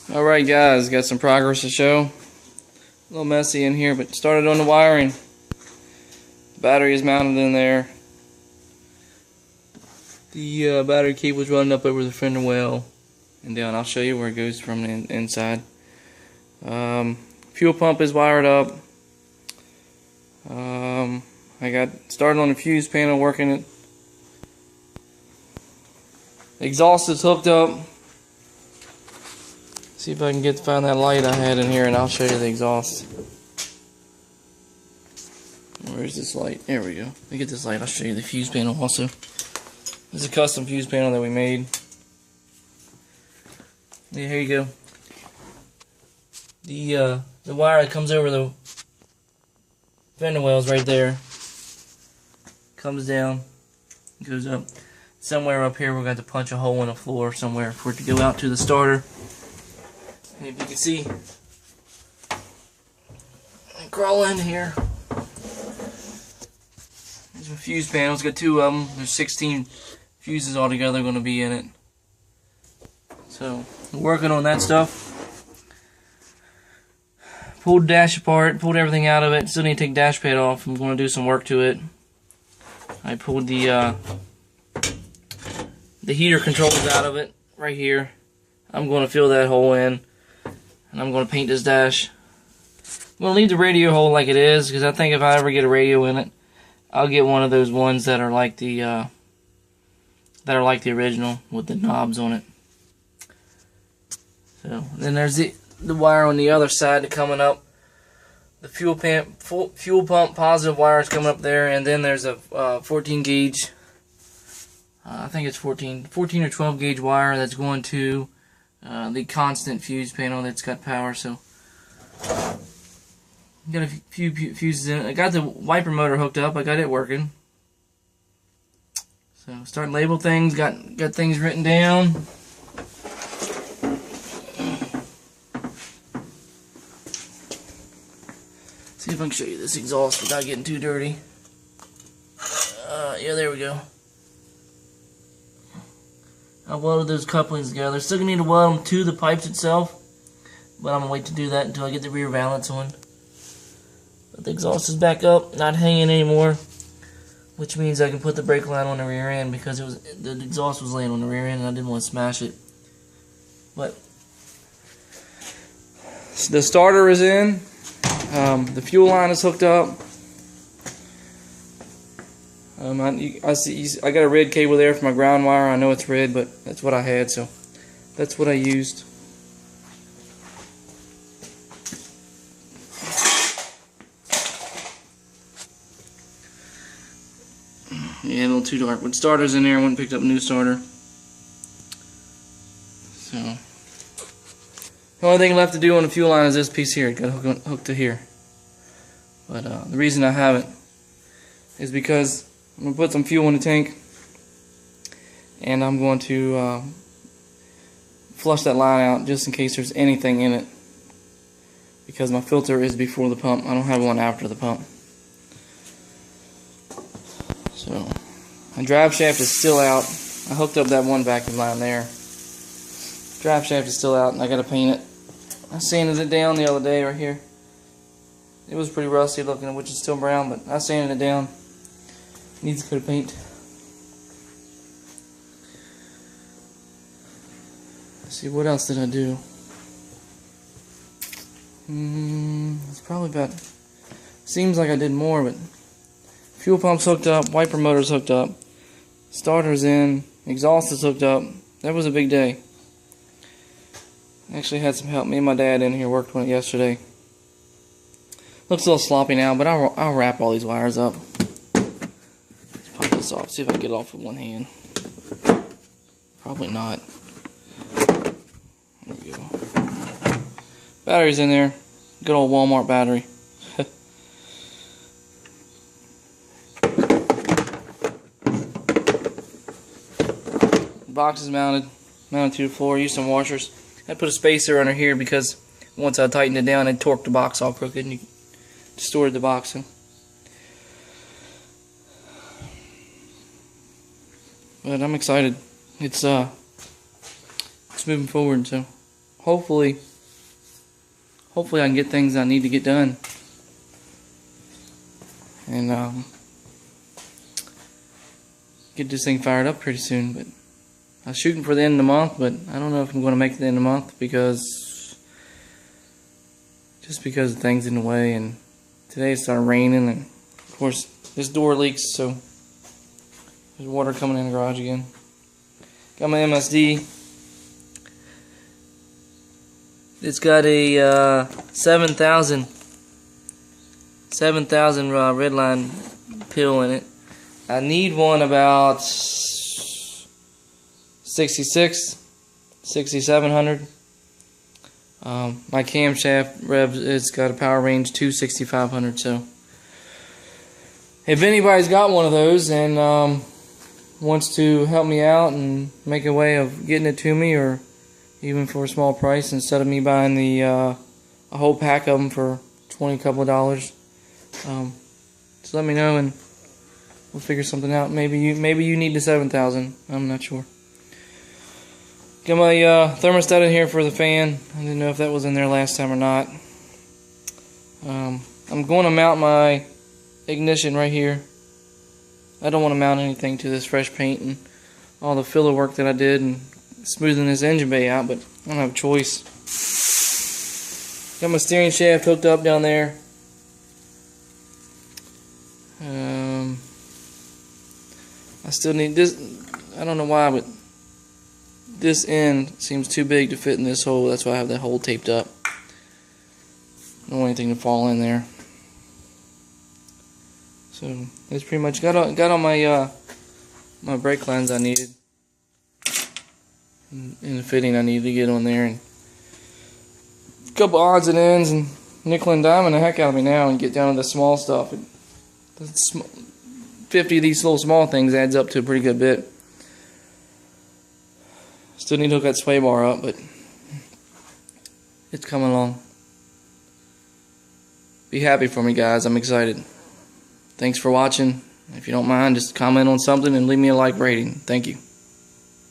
Alright guys, got some progress to show. A little messy in here, but started on the wiring. The battery is mounted in there. The battery cable's running up over the fender well and down. I'll show you where it goes from the inside. Fuel pump is wired up. I got started on the fuse panel, working it. The exhaust is hooked up. See if I can find that light I had in here, and I'll show you the exhaust. Where's this light? There we go. Let me get this light. I'll show you the fuse panel also. This is a custom fuse panel that we made. Yeah, here you go. The wire that comes over the fender well is right there. Comes down, goes up. Somewhere up here we're going to punch a hole in the floor somewhere for it to go out to the starter. And if you can see, I crawl in here. There's a fuse panel. It's got two of them. There's 16 fuses altogether going to be in it. So, we're working on that stuff. Pulled the dash apart, pulled everything out of it. Still need to take the dash pad off. I'm going to do some work to it. I pulled the heater controls out of it right here. I'm going to fill that hole in, and I'm going to paint this dash. I'm going to leave the radio hole like it is, because I think if I ever get a radio in it, I'll get one of those ones that are like the original with the knobs on it. So then there's the wire on the other side coming up. The fuel pump positive wire is coming up there, and then there's a 14 gauge. I think it's 14 or 12 gauge wire that's going to the constant fuse panel that's got power. So got a few fuses in it. I got the wiper motor hooked up. I got it working. So starting to label things. Got things written down. See if I can show you this exhaust without getting too dirty. Yeah, there we go. I welded those couplings together. Still gonna need to weld them to the pipes itself, but I'm gonna wait to do that until I get the rear valance on. But the exhaust is back up, not hanging anymore, which means I can put the brake line on the rear end, because the exhaust was laying on the rear end and I didn't want to smash it. But the starter is in. The fuel line is hooked up. I got a red cable there for my ground wire. I know it's red, but that's what I had, so that's what I used. Yeah, a little too dark. With starters in there, I went and picked up a new starter. So the only thing left to do on the fuel line is this piece here. It got hooked to here. But the reason I haven't is because I'm going to put some fuel in the tank, and I'm going to flush that line out just in case there's anything in it, because my filter is before the pump. I don't have one after the pump. So my drive shaft is still out. I hooked up that one vacuum line there. Drive shaft is still out, and I got to paint it. I sanded it down the other day right here. It was pretty rusty looking, which is still brown, but I sanded it down. Needs a coat of paint. Let's see, what else did I do? It's probably about, seems like I did more, but fuel pump's hooked up, wiper motor's hooked up, starter's in, exhaust is hooked up. That was a big day. Actually had some help. Me and my dad in here worked on it yesterday. Looks a little sloppy now, but I'll wrap all these wires up. Let's pop this off. See if I can get it off with one hand. Probably not. There we go. Battery's in there. Good old Walmart battery. The box is mounted to the floor. Use some washers. I put a spacer under here because once I tightened it down, it torqued the box all crooked and you distorted the box. But I'm excited. It's moving forward, so hopefully I can get things I need to get done. And get this thing fired up pretty soon. But I was shooting for the end of the month, but I don't know if I'm going to make it the end of the month because of things in the way. And today it started raining, and of course this door leaks, so there's water coming in the garage again. Got my MSD. It's got a 7,000 redline pill in it. I need one about 6,700. My camshaft revs, it's got a power range to 6,500. So if anybody's got one of those and wants to help me out and make a way of getting it to me, or even for a small price instead of me buying the a whole pack of them for couple of dollars, just let me know and we'll figure something out. Maybe you need the 7,000. I'm not sure. Got my thermostat in here for the fan. I didn't know if that was in there last time or not. I'm going to mount my ignition right here. I don't want to mount anything to this fresh paint and all the filler work that I did and smoothing this engine bay out, but I don't have a choice. Got my steering shaft hooked up down there. I still need this. I don't know why, but this end seems too big to fit in this hole. That's why I have that hole taped up. Don't want anything to fall in there. So that's pretty much got all my my brake lines I needed, and the fitting I needed to get on there, and a couple odds and ends, and nickel and diamond the heck out of me now, and get down to the small stuff. 50 of these little small things adds up to a pretty good bit. Still need to hook that sway bar up, but it's coming along. Be happy for me, guys. I'm excited. Thanks for watching. If you don't mind, just comment on something and leave me a like rating. Thank you.